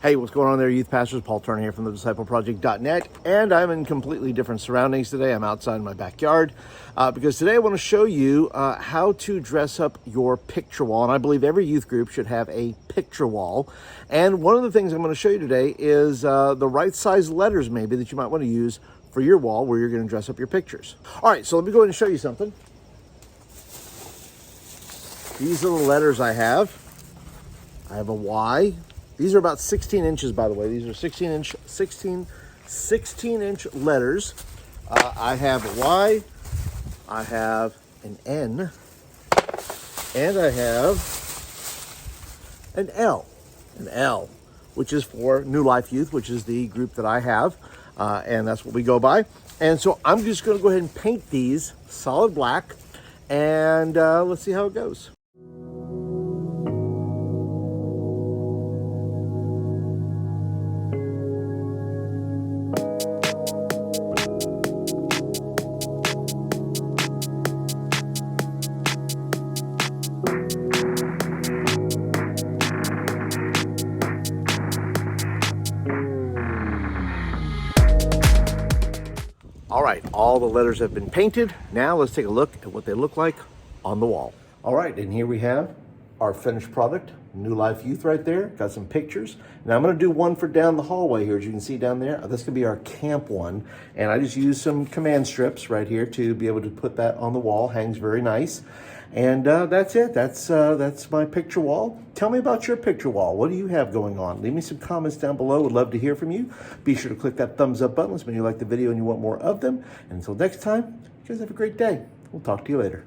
Hey, what's going on there, youth pastors? Paul Turner here from thediscipleproject.net, and I'm in completely different surroundings today. I'm outside in my backyard because today I want to show you how to dress up your picture wall, and I believe every youth group should have a picture wall. And one of the things I'm going to show you today is the right size letters maybe that you might want to use for your wall where you're going to dress up your pictures. All right, so let me go ahead and show you something. These are the letters I have. I have a Y. These are about 16 inches, by the way. These are 16-inch letters. I have a Y, I have an N, and I have an L. An L, which is for New Life Youth, which is the group that I have, and that's what we go by. And so I'm just going to go ahead and paint these solid black, and let's see how it goes. All right, all the letters have been painted. Now let's take a look at what they look like on the wall. All right, and here we have our finished product, New Life Youth right there. Got some pictures. Now I'm gonna do one for down the hallway here, as you can see down there. This could be our camp one. And I just used some command strips right here to be able to put that on the wall. Hangs very nice. And that's it. That's my picture wall. Tell me about your picture wall. What do you have going on? Leave me some comments down below. Would love to hear from you. Be sure to click that thumbs up button when you like the video and you want more of them. And until next time, you guys have a great day. We'll talk to you later.